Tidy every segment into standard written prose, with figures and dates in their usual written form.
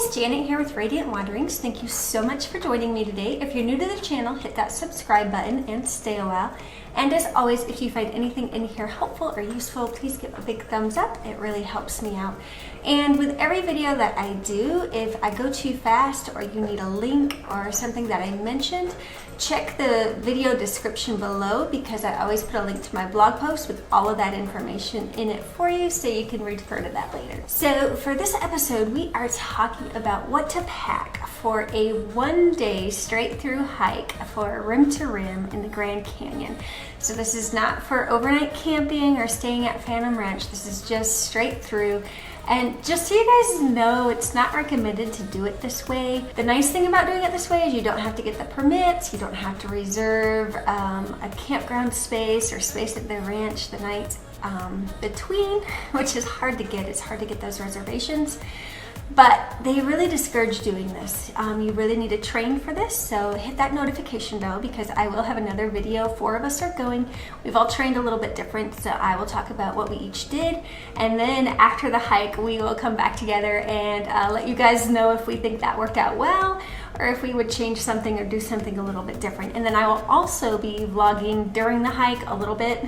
guys, Janet here with Radiant Wanderings. Thank you so much for joining me today. If you're new to the channel, hit that subscribe button and stay a while. And as always, if you find anything in here helpful or useful, please give a big thumbs up. It really helps me out. And with every video that I do, if I go too fast or you need a link or something that I mentioned, check the video description below because I always put a link to my blog post with all of that information in it for you so you can refer to that later. So for this episode, we are talking about what to pack for a one-day straight-through hike for rim to rim in the Grand Canyon. So this is not for overnight camping or staying at Phantom Ranch. This is just straight through. And just so you guys know, it's not recommended to do it this way. The nice thing about doing it this way is you don't have to get the permits, you don't have to reserve a campground space or space at the ranch the night between, which is hard to get. It's hard to get those reservations. But they really discourage doing this. You really need to train for this, so hit that notification bell because I will have another video. 4 of us are going. We've all trained a little bit different, so I will talk about what we each did. And then after the hike, we will come back together and let you guys know if we think that worked out well or if we would change something or do something a little bit different. And then I will also be vlogging during the hike a little bit.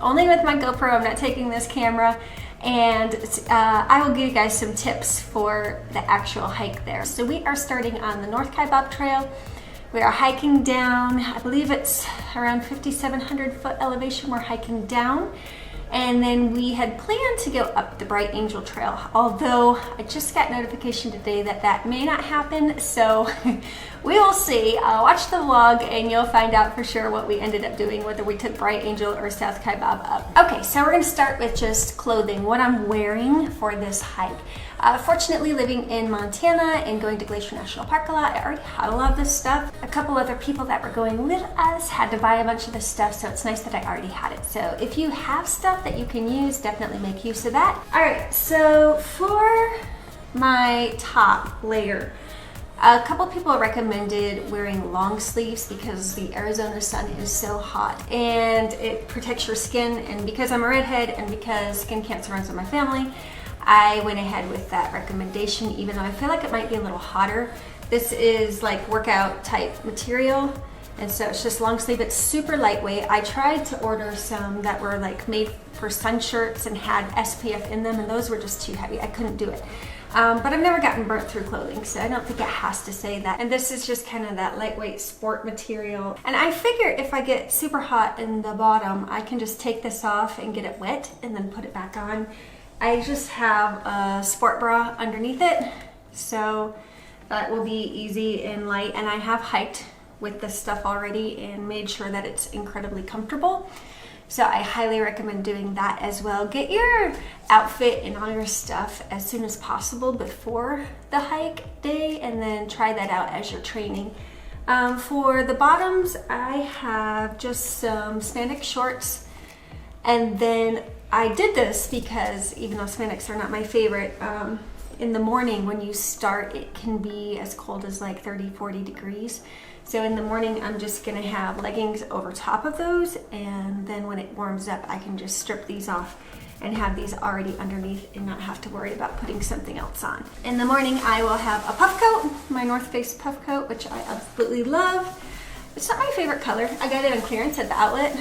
Only with my GoPro, I'm not taking this camera. And I will give you guys some tips for the actual hike there. So we are starting on the North Kaibab Trail. We are hiking down, I believe it's around 5,700 foot elevation we're hiking down. And then we had planned to go up the Bright Angel Trail, although I just got notification today that that may not happen, so we will see. Watch the vlog and you'll find out for sure what we ended up doing, whether we took Bright Angel or South Kaibab up. Okay, so we're gonna start with just clothing, what I'm wearing for this hike. Fortunately, living in Montana and going to Glacier National Park a lot, I already had a lot of this stuff. A couple other people that were going with us had to buy a bunch of this stuff, so it's nice that I already had it. So if you have stuff that you can use, definitely make use of that. All right, so for my top layer, a couple people recommended wearing long sleeves because the Arizona sun is so hot and it protects your skin. And because I'm a redhead and because skin cancer runs in my family, I went ahead with that recommendation, even though I feel like it might be a little hotter. This is like workout type material, and so it's just long sleeve. It's super lightweight. I tried to order some that were like made for sun shirts and had SPF in them, and those were just too heavy. I couldn't do it. But I've never gotten burnt through clothing, so I don't think it has to say that. And this is just kind of that lightweight sport material. And I figure if I get super hot in the bottom, I can just take this off and get it wet and then put it back on. I just have a sport bra underneath it, so that will be easy and light. And I have hiked with this stuff already and made sure that it's incredibly comfortable. So I highly recommend doing that as well. Get your outfit and all your stuff as soon as possible before the hike day, and then try that out as you're training. For the bottoms, I have just some spandex shorts, and then I did this because even though spandex are not my favorite, in the morning when you start, it can be as cold as like 30, 40 degrees. So in the morning, I'm just gonna have leggings over top of those, and then when it warms up, I can just strip these off and have these already underneath and not have to worry about putting something else on. In the morning, I will have a puff coat, my North Face puff coat, which I absolutely love. It's not my favorite color. I got it on clearance at the outlet.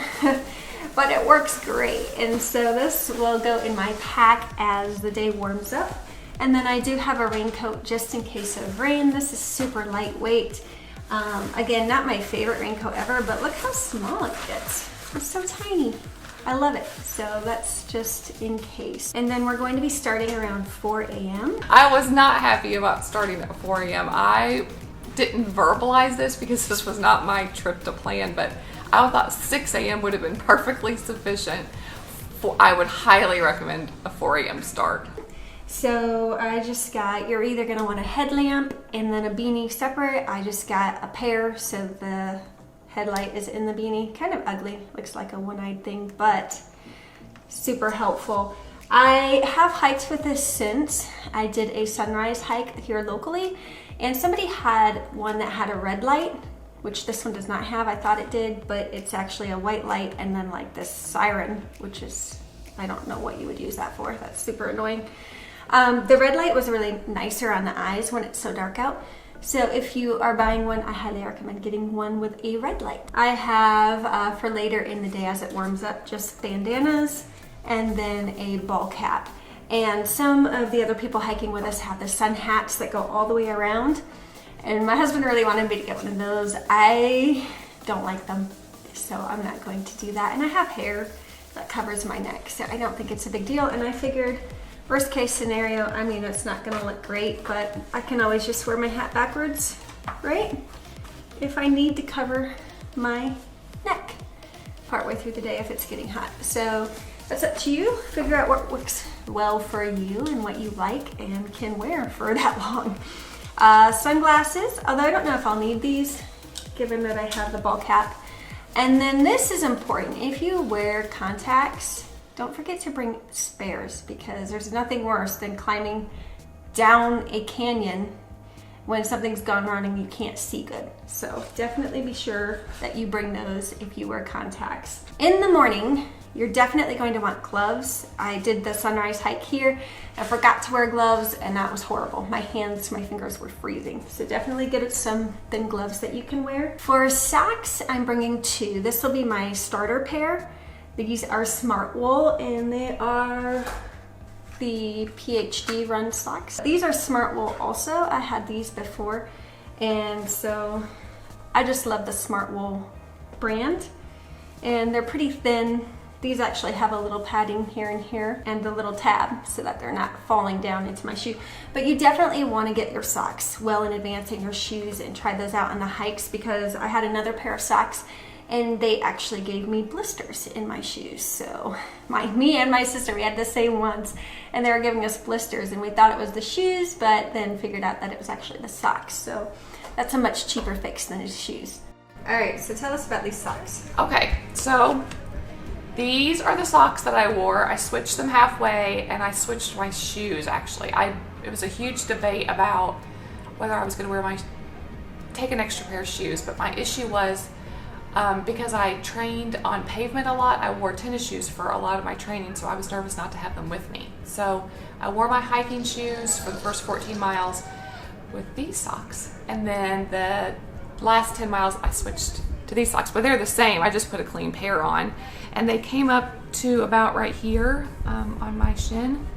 But it works great, and so this will go in my pack as the day warms up. And then I do have a raincoat just in case of rain. This is super lightweight. Again, not my favorite raincoat ever, but look how small it gets. It's so tiny. I love it. So that's just in case. And then we're going to be starting around 4 a.m. I was not happy about starting at 4 a.m. I didn't verbalize this because this was not my trip to plan, but I thought 6 a.m. would have been perfectly sufficient. I would highly recommend a 4 a.m. start. So I just got, you're either gonna want a headlamp and then a beanie separate. I just got a pair so the headlight is in the beanie. Kind of ugly, looks like a one-eyed thing, but super helpful. I have hiked with this since. I did a sunrise hike here locally, and somebody had one that had a red light, which this one does not have. I thought it did, but it's actually a white light and then like this siren, which is, I don't know what you would use that for. That's super annoying. The red light was really nicer on the eyes when it's so dark out. So if you are buying one, I highly recommend getting one with a red light. I have, for later in the day as it warms up, just bandanas and then a ball cap. And some of the other people hiking with us have the sun hats that go all the way around. And my husband really wanted me to get one of those. I don't like them, so I'm not going to do that. And I have hair that covers my neck, so I don't think it's a big deal. And I figured, worst case scenario, I mean, it's not gonna look great, but I can always just wear my hat backwards, right? If I need to cover my neck partway through the day if it's getting hot. So that's up to you. Figure out what works well for you and what you like and can wear for that long. Sunglasses, although I don't know if I'll need these, given that I have the ball cap. And then this is important. If you wear contacts, don't forget to bring spares, because there's nothing worse than climbing down a canyon when something's gone wrong and you can't see good. So definitely be sure that you bring those if you wear contacts. In the morning, you're definitely going to want gloves. I did the sunrise hike here. I forgot to wear gloves and that was horrible. My hands, my fingers were freezing. So definitely get some thin gloves that you can wear. For socks, I'm bringing two. This will be my starter pair. These are Smart Wool and they are the PhD run socks. These are Smart Wool also. I had these before, and so I just love the Smart Wool brand, and they're pretty thin. These actually have a little padding here and here and a little tab so that they're not falling down into my shoe. But you definitely want to get your socks well in advance in your shoes and try those out on the hikes, because I had another pair of socks and they actually gave me blisters in my shoes. So me and my sister, we had the same ones, and they were giving us blisters, and we thought it was the shoes, but then figured out that it was actually the socks. So that's a much cheaper fix than his shoes. All right, so tell us about these socks. Okay, so these are the socks that I wore. I switched them halfway, and I switched my shoes actually. It was a huge debate about whether I was gonna take an extra pair of shoes, but my issue was, because I trained on pavement a lot, I wore tennis shoes for a lot of my training, so I was nervous not to have them with me. So I wore my hiking shoes for the first 14 miles with these socks. And then the last 10 miles I switched to these socks, but they're the same. I just put a clean pair on. And they came up to about right here on my shin.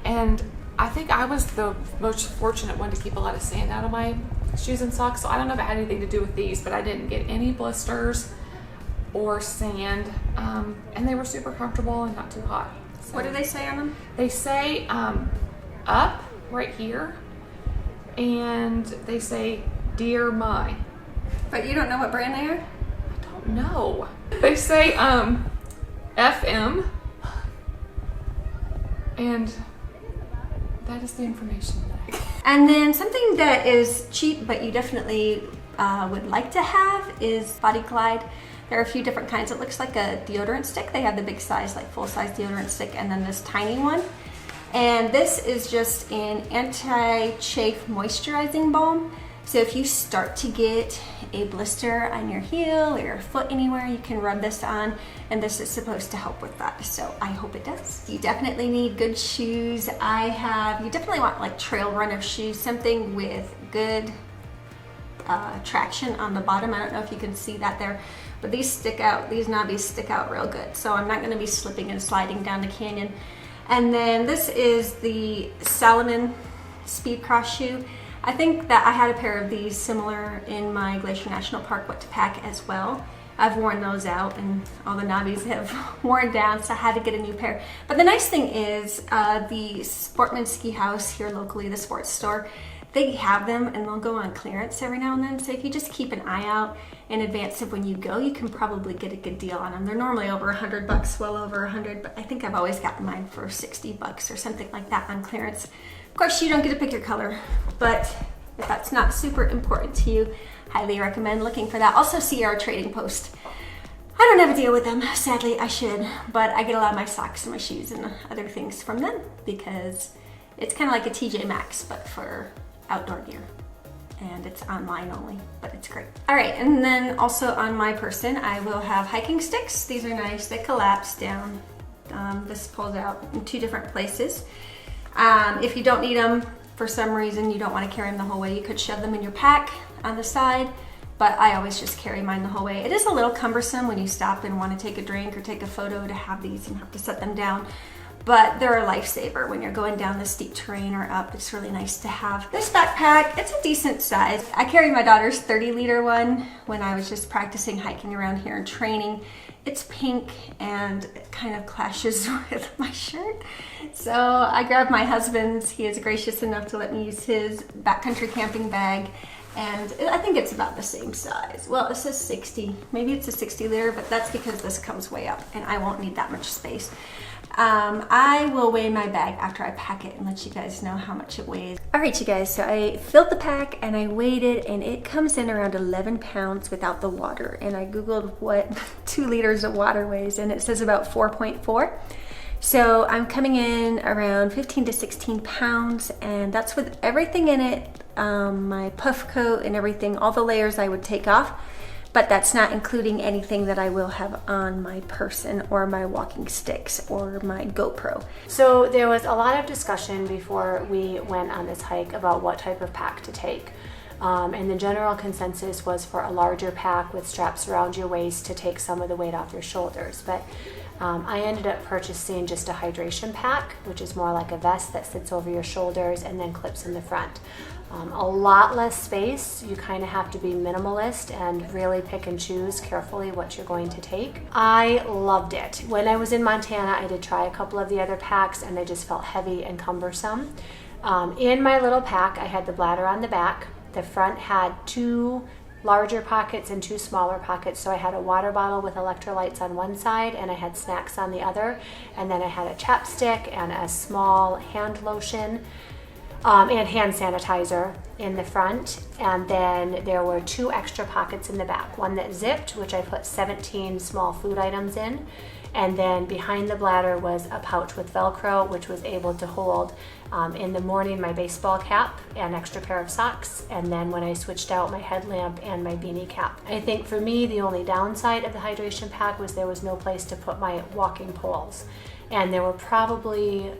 And I think I was the most fortunate one to keep a lot of sand out of my shoes and socks, so I don't know if it had anything to do with these, but I didn't get any blisters or sand, and they were super comfortable and not too hot. So what do they say on them? They say up right here, and they say dear my. But you don't know what brand they are? I don't know. They say FM, and that is the information that I get. And then something that is cheap but you definitely would like to have is Body Glide. There are a few different kinds. It looks like a deodorant stick. They have the big size, like full size deodorant stick, and then this tiny one. And this is just an anti-chafe moisturizing balm. So if you start to get a blister on your heel or your foot anywhere, you can rub this on, and this is supposed to help with that. So I hope it does. You definitely need good shoes. You definitely want like trail runner shoes, something with good traction on the bottom. I don't know if you can see that there, but these stick out, these knobbies stick out real good. So I'm not gonna be slipping and sliding down the canyon. And then this is the Salomon Speed Cross shoe. I think that I had a pair of these similar in my Glacier National Park What to Pack as well. I've worn those out and all the knobbies have worn down, so I had to get a new pair. But the nice thing is the Sportman Ski House here locally, the sports store, they have them and they'll go on clearance every now and then. So if you just keep an eye out in advance of when you go, you can probably get a good deal on them. They're normally over $100, well over 100, but I think I've always gotten mine for $60 or something like that on clearance. Of course, you don't get to pick your color, but if that's not super important to you, highly recommend looking for that. Also, Sierra Trading Post. I don't have a deal with them, sadly. I should, but I get a lot of my socks and my shoes and other things from them because it's kind of like a TJ Maxx, but for outdoor gear. And it's online only, but it's great. All right, and then also on my person, I will have hiking sticks. These are nice, they collapse down. This pulls out in two different places. If you don't need them for some reason, you don't want to carry them the whole way, you could shove them in your pack on the side, but I always just carry mine the whole way. It is a little cumbersome when you stop and want to take a drink or take a photo to have these and have to set them down, but they're a lifesaver when you're going down the steep terrain or up. It's really nice to have. This backpack, it's a decent size. I carried my daughter's 30-liter one when I was just practicing hiking around here and training. It's pink and it kind of clashes with my shirt. So I grabbed my husband's. He is gracious enough to let me use his backcountry camping bag. And I think it's about the same size. Well, it says 60. Maybe it's a 60-liter, but that's because this comes way up and I won't need that much space. I will weigh my bag after I pack it and let you guys know how much it weighs. All right, you guys, so I filled the pack and I weighed it, and it comes in around 11 pounds without the water. And I Googled what 2 liters of water weighs, and it says about 4.4. So I'm coming in around 15 to 16 pounds, and that's with everything in it, my puff coat and everything, all the layers I would take off. But that's not including anything that I will have on my person or my walking sticks or my GoPro. So there was a lot of discussion before we went on this hike about what type of pack to take. And the general consensus was for a larger pack with straps around your waist to take some of the weight off your shoulders. But I ended up purchasing just a hydration pack, which is more like a vest that sits over your shoulders and then clips in the front. A lot less space. You kind of have to be minimalist and really pick and choose carefully what you're going to take. I loved it. When I was in Montana, I did try a couple of the other packs and they just felt heavy and cumbersome. In my little pack, I had the bladder on the back. The front had 2 larger pockets and 2 smaller pockets. So I had a water bottle with electrolytes on one side and I had snacks on the other. And then I had a chapstick and a small hand lotion. And hand sanitizer in the front, and then there were 2 extra pockets in the back. One that zipped, which I put 17 small food items in, and then behind the bladder was a pouch with Velcro, which was able to hold in the morning my baseball cap, an extra pair of socks, and then when I switched out, my headlamp and my beanie cap. I think for me the only downside of the hydration pack was there was no place to put my walking poles, and there were probably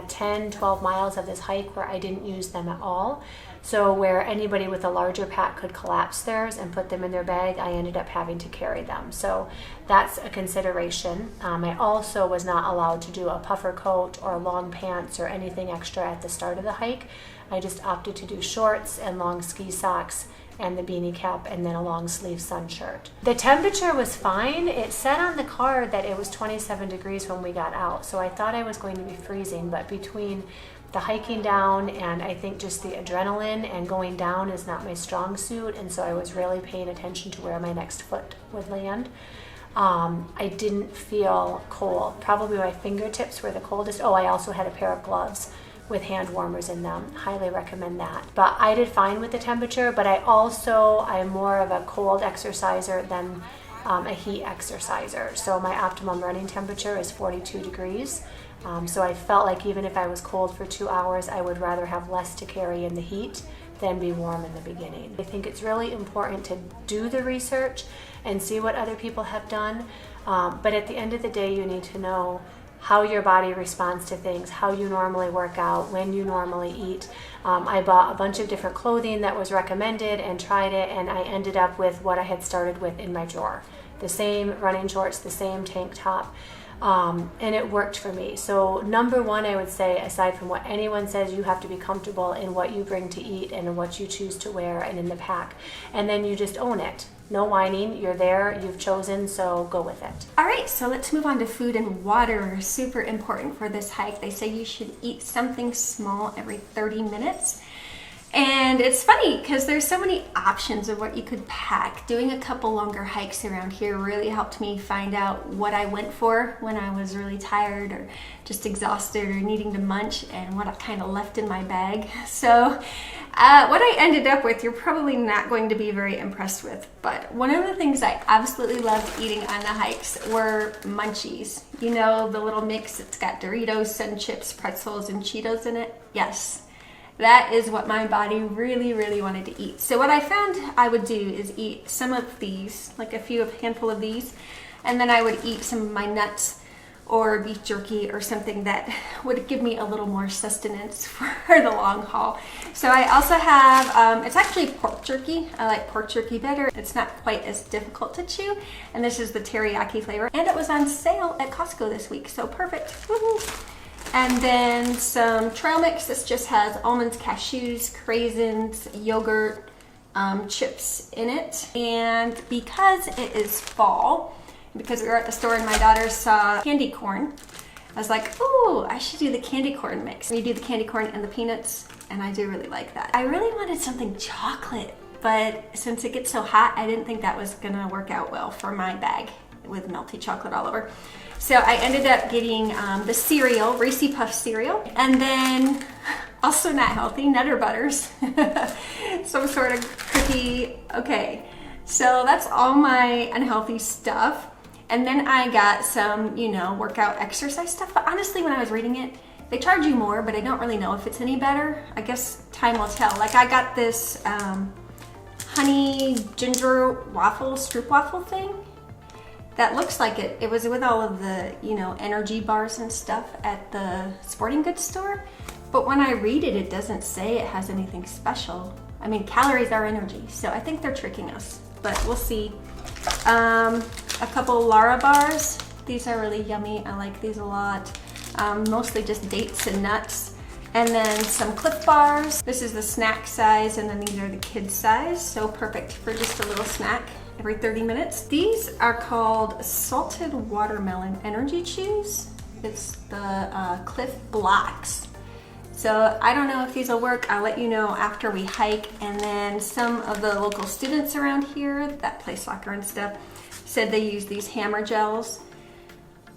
10, 12 miles of this hike where I didn't use them at all. So where anybody with a larger pack could collapse theirs and put them in their bag, I ended up having to carry them. So that's a consideration. I also was not allowed to do a puffer coat or long pants or anything extra at the start of the hike. I just opted to do shorts and long ski socks and the beanie cap and then a long sleeve sun shirt. The temperature was fine. It said on the card that it was 27 degrees when we got out, so I thought I was going to be freezing, but between the hiking down and I think just the adrenaline and going down is not my strong suit, and so I was really paying attention to where my next foot would land. I didn't feel cold. Probably my fingertips were the coldest. Oh, I also had a pair of gloves with hand warmers in them. Highly recommend that. But I did fine with the temperature, but I'm more of a cold exerciser than a heat exerciser. So my optimum running temperature is 42 degrees. So I felt like even if I was cold for 2 hours, I would rather have less to carry in the heat than be warm in the beginning. I think it's really important to do the research and see what other people have done. But at the end of the day, you need to know how your body responds to things, how you normally work out, when you normally eat. I bought a bunch of different clothing that was recommended and tried it, and I ended up with what I had started with in my drawer. The same running shorts, the same tank top, and it worked for me. So number one, I would say, aside from what anyone says, you have to be comfortable in what you bring to eat and in what you choose to wear and in the pack. And then you just own it. No whining, you're there, you've chosen, so go with it. All right, so let's move on to food and water. Super important for this hike. They say you should eat something small every 30 minutes. And it's funny because there's so many options of what you could pack. Doing a couple longer hikes around here really helped me find out what I went for when I was really tired or just exhausted or needing to munch, and what I kind of left in my bag. So what I ended up with, you're probably not going to be very impressed with, but one of the things I absolutely loved eating on the hikes were munchies. You know, the little mix, it's got Doritos, Sun Chips, pretzels, and Cheetos in it. Yes. That is what my body really, really wanted to eat. So what I found I would do is eat some of these, like a handful of these, and then I would eat some of my nuts or beef jerky or something that would give me a little more sustenance for the long haul. So I also have, it's actually pork jerky. I like pork jerky better. It's not quite as difficult to chew. And this is the teriyaki flavor. And it was on sale at Costco this week, so perfect. Woohoo! And then some trail mix. This just has almonds, cashews, craisins, yogurt, chips in it. And because it is fall, because we were at the store and my daughter saw candy corn, I was like, oh, I should do the candy corn mix. You do the candy corn and the peanuts, and I do really like that. I really wanted something chocolate, but since it gets so hot, I didn't think that was gonna work out well for my bag with melty chocolate all over. So I ended up getting the cereal, Reese's Puff cereal, and then also not healthy, Nutter Butters, some sort of cookie. Okay, so that's all my unhealthy stuff. And then I got some, you know, workout exercise stuff. But honestly, when I was reading it, they charge you more, but I don't really know if it's any better. I guess time will tell. Like I got this honey ginger waffle, stroop waffle thing. That looks like it was with all of the, you know, energy bars and stuff at the sporting goods store. But when I read it, it doesn't say it has anything special. I mean, calories are energy, so I think they're tricking us, but we'll see. A couple Lara bars. These are really yummy. I like these a lot. Mostly just dates and nuts. And then some Cliff bars. This is the snack size, and then these are the kid size. So perfect for just a little snack every 30 minutes. These are called Salted Watermelon Energy Chews. It's the Cliff Blocks. So I don't know if these will work. I'll let you know after we hike. And then some of the local students around here that play soccer and stuff said they use these hammer gels.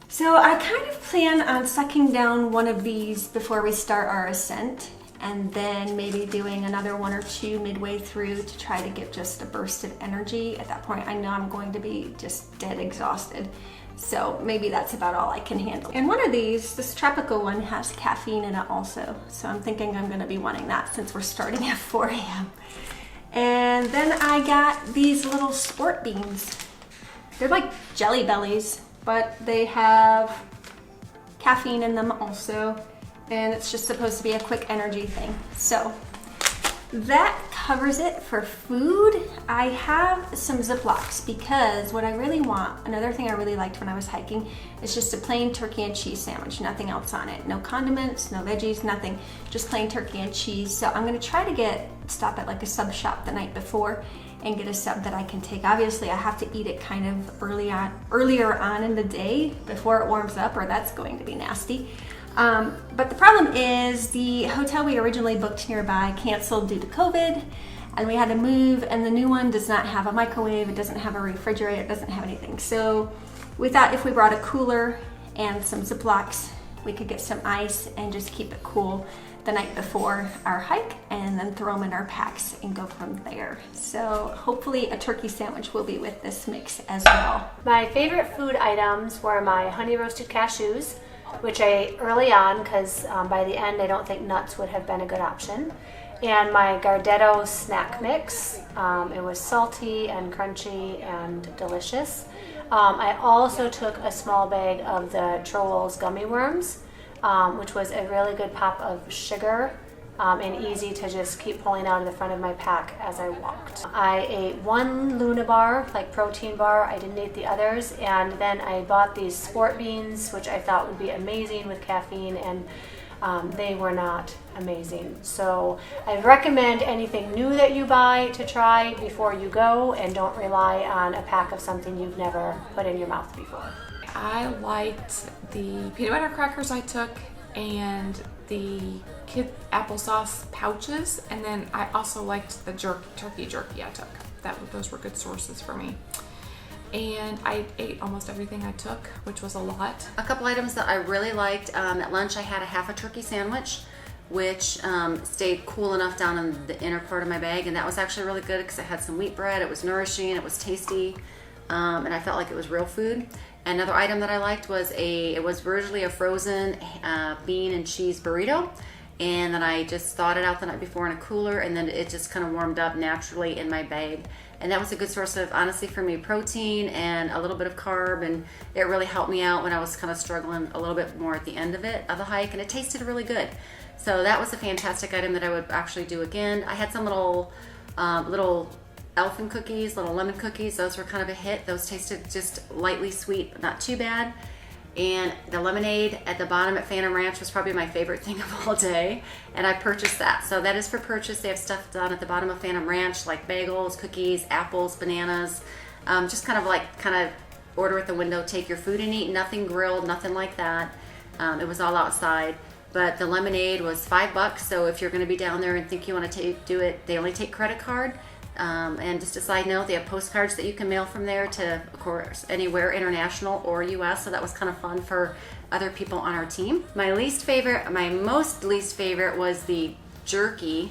So I kind of plan on sucking down one of these before we start our ascent, and then maybe doing another one or two midway through to try to get just a burst of energy. At that point, I know I'm going to be just dead exhausted. So maybe that's about all I can handle. And one of these, this Tropical one, has caffeine in it also. So I'm thinking I'm gonna be wanting that since we're starting at 4 a.m. And then I got these little sport beans. They're like Jelly Bellies, but they have caffeine in them also. And it's just supposed to be a quick energy thing. So that covers it for food. I have some Ziplocs because what I really want, another thing I really liked when I was hiking, is just a plain turkey and cheese sandwich, nothing else on it. No condiments, no veggies, nothing, just plain turkey and cheese. So I'm gonna try to stop at like a sub shop the night before and get a sub that I can take. Obviously I have to eat it kind of earlier on in the day before it warms up, or that's going to be nasty. But the problem is the hotel we originally booked nearby canceled due to COVID, and we had to move, and the new one does not have a microwave, it doesn't have a refrigerator, it doesn't have anything. So we thought if we brought a cooler and some Ziplocs, we could get some ice and just keep it cool the night before our hike, and then throw them in our packs and go from there. So hopefully a turkey sandwich will be with this mix as well. My favorite food items were my honey roasted cashews, which I ate early on because by the end I don't think nuts would have been a good option. And my Gardetto snack mix. It was salty and crunchy and delicious. I also took a small bag of the Trolls gummy worms, which was a really good pop of sugar and easy to just keep pulling out of the front of my pack as I walked. I ate one Luna bar, like protein bar. I didn't eat the others. And then I bought these sport beans, which I thought would be amazing with caffeine, and they were not amazing. So I recommend anything new that you buy to try before you go, and don't rely on a pack of something you've never put in your mouth before. I liked the peanut butter crackers I took and the kid applesauce pouches, and then I also liked the turkey jerky I took. Those were good sources for me. And I ate almost everything I took, which was a lot. A couple items that I really liked. At lunch I had a half a turkey sandwich, which stayed cool enough down in the inner part of my bag, and that was actually really good because it had some wheat bread, it was nourishing, it was tasty, and I felt like it was real food. Another item that I liked was it was originally a frozen bean and cheese burrito, and then I just thawed it out the night before in a cooler, and then it just kind of warmed up naturally in my bag. And that was a good source of, honestly, for me, protein and a little bit of carb, and it really helped me out when I was kind of struggling a little bit more at the end of the hike, and it tasted really good. So that was a fantastic item that I would actually do again. I had some little elfin cookies, little lemon cookies. Those were kind of a hit. Those tasted just lightly sweet, but not too bad. And the lemonade at the bottom at Phantom Ranch was probably my favorite thing of all day, and I purchased that. So that is for purchase. They have stuff down at the bottom of Phantom Ranch like bagels, cookies, apples, bananas, just kind of order at the window, take your food and eat. Nothing grilled, nothing like that. It was all outside. But the lemonade was $5. So if you're going to be down there and think you want to do it, they only take credit card. And just a side note, they have postcards that you can mail from there to, of course, anywhere, international or US. So that was kind of fun for other people on our team. My most least favorite was the jerky.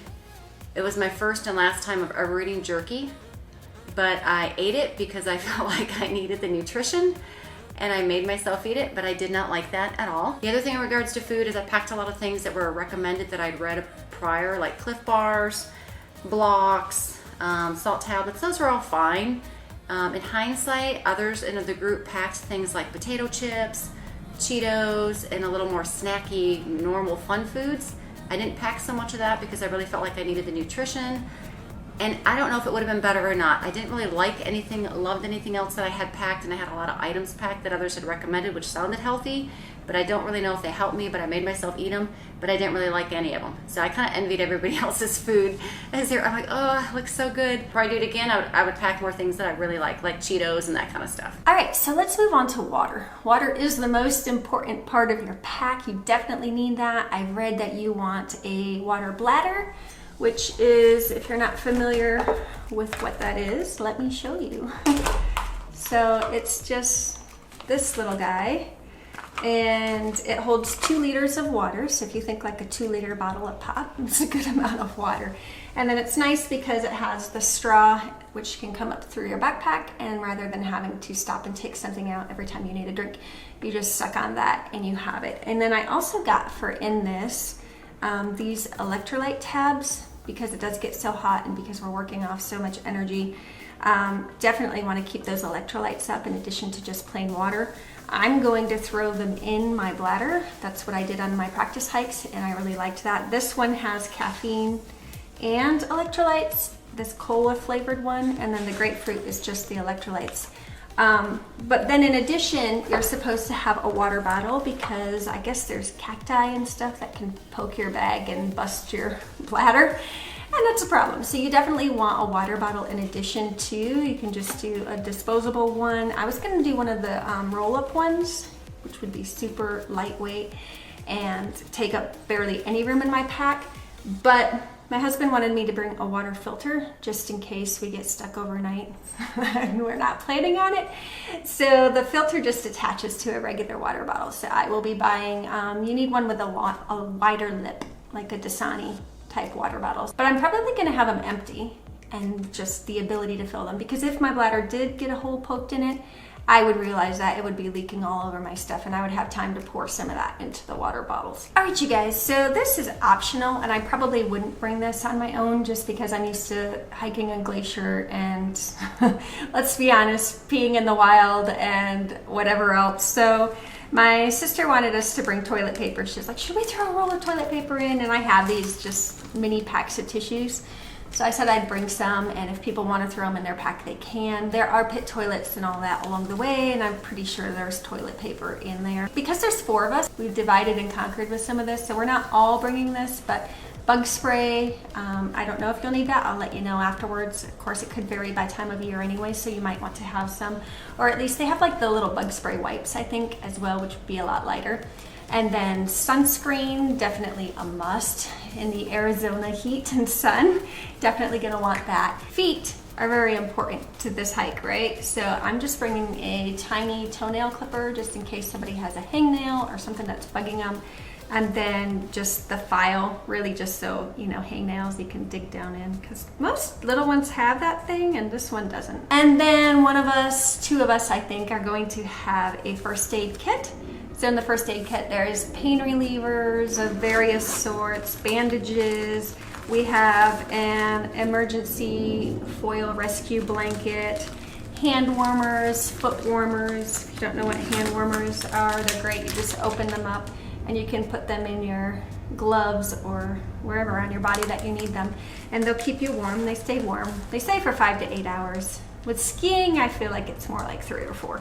It was my first and last time of ever eating jerky, but I ate it because I felt like I needed the nutrition, and I made myself eat it, but I did not like that at all. The other thing in regards to food is I packed a lot of things that were recommended that I'd read prior, like Cliff Bars, blocks, salt tablets. Those were all fine. In hindsight, others in the group packed things like potato chips, Cheetos, and a little more snacky, normal fun foods. I didn't pack so much of that because I really felt like I needed the nutrition. And I don't know if it would have been better or not. I didn't really loved anything else that I had packed, and I had a lot of items packed that others had recommended, which sounded healthy, but I don't really know if they helped me, but I made myself eat them, but I didn't really like any of them. So I kind of envied everybody else's food. I'm like, oh, it looks so good. Before I do it again, I would pack more things that I really like Cheetos and that kind of stuff. All right, so let's move on to water. Water is the most important part of your pack. You definitely need that. I read that you want a water bladder, which is, if you're not familiar with what that is, let me show you. So it's just this little guy, and it holds 2 liters of water. So if you think like a 2-liter bottle of pop, it's a good amount of water. And then it's nice because it has the straw, which can come up through your backpack, and rather than having to stop and take something out every time you need a drink, you just suck on that and you have it. And then I also got in this these electrolyte tabs, because it does get so hot and because we're working off so much energy. Definitely want to keep those electrolytes up in addition to just plain water. I'm going to throw them in my bladder. That's what I did on my practice hikes, and I really liked that. This one has caffeine and electrolytes, this cola flavored one, and then the grapefruit is just the electrolytes. But then in addition, you're supposed to have a water bottle because I guess there's cacti and stuff that can poke your bag and bust your bladder, and that's a problem. So you definitely want a water bottle in addition to, you can just do a disposable one. I was gonna do one of the roll-up ones, which would be super lightweight and take up barely any room in my pack, but my husband wanted me to bring a water filter just in case we get stuck overnight and we're not planning on it. So the filter just attaches to a regular water bottle. So I will be buying, you need one with a wider lip, like a Dasani type water bottles. But I'm probably gonna have them empty and just the ability to fill them, because if my bladder did get a hole poked in it, I would realize that it would be leaking all over my stuff, and I would have time to pour some of that into the water bottles. All right, you guys, so this is optional, and I probably wouldn't bring this on my own just because I'm used to hiking a glacier and let's be honest, peeing in the wild and whatever else. So my sister wanted us to bring toilet paper. She's like, should we throw a roll of toilet paper in? And I have these just mini packs of tissues. So I said I'd bring some, and if people want to throw them in their pack, they can. There are pit toilets and all that along the way, and I'm pretty sure there's toilet paper in there. Because there's 4 of us, we've divided and conquered with some of this, so we're not all bringing this, but bug spray, I don't know if you'll need that. I'll let you know afterwards. Of course, it could vary by time of year anyway, so you might want to have some. Or at least they have like the little bug spray wipes, I think, as well, which would be a lot lighter. And then sunscreen, definitely a must in the Arizona heat and sun. Definitely gonna want that. Feet are very important to this hike, right? So I'm just bringing a tiny toenail clipper just in case somebody has a hangnail or something that's bugging them. And then just the file, really just so, you know, hangnails you can dig down in, because most little ones have that thing and this one doesn't. And then 2 of us, I think, are going to have a first aid kit. So in the first aid kit, there's pain relievers of various sorts, bandages. We have an emergency foil rescue blanket, hand warmers, foot warmers. If you don't know what hand warmers are, they're great. You just open them up and you can put them in your gloves or wherever on your body that you need them. And they'll keep you warm. They stay warm. They stay for 5 to 8 hours. With skiing, I feel like it's more like 3 or 4.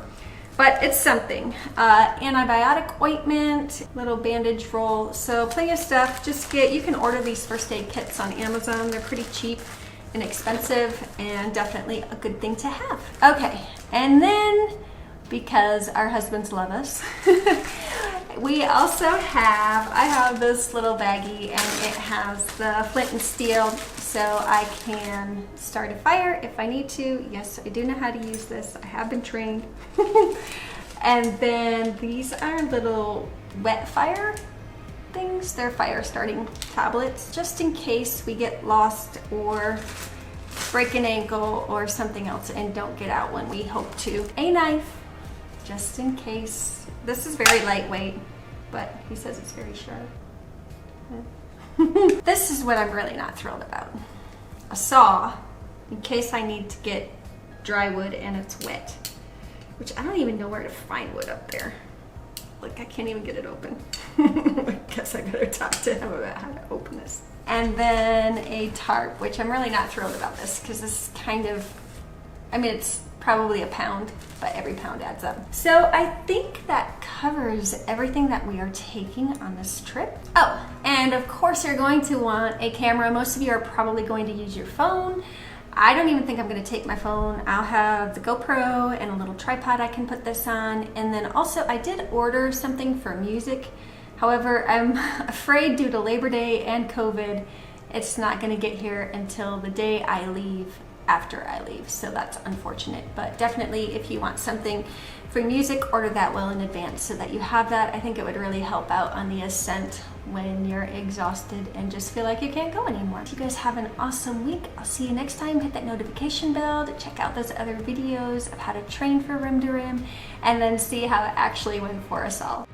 But it's something. Antibiotic ointment, little bandage roll. So plenty of stuff. You can order these first aid kits on Amazon. They're pretty cheap, inexpensive, and definitely a good thing to have. Okay, and then because our husbands love us, we also I have this little baggie and it has the flint and steel so I can start a fire if I need to. Yes, I do know how to use this. I have been trained. And then these are little wet fire things. They're fire starting tablets just in case we get lost or break an ankle or something else and don't get out when we hope to. A knife, just in case. This is very lightweight, but he says it's very sharp. This is what I'm really not thrilled about. A saw, in case I need to get dry wood and it's wet, which I don't even know where to find wood up there. Like, I can't even get it open. I guess I better talk to him about how to open this. And then a tarp, which I'm really not thrilled about this because this is kind of, I mean, it's probably a pound, but every pound adds up. So I think that covers everything that we are taking on this trip. Oh, and of course you're going to want a camera. Most of you are probably going to use your phone. I don't even think I'm going to take my phone. I'll have the GoPro and a little tripod I can put this on. And then also I did order something for music. However, I'm afraid due to Labor Day and COVID, it's not going to get here until the day I leave, after I leave. So that's unfortunate. But definitely if you want something for music, order that well in advance so that you have that. I think it would really help out on the ascent when you're exhausted and just feel like you can't go anymore. You guys have an awesome week. I'll see you next time. Hit that notification bell to check out those other videos of how to train for Rim to Rim and then see how it actually went for us all.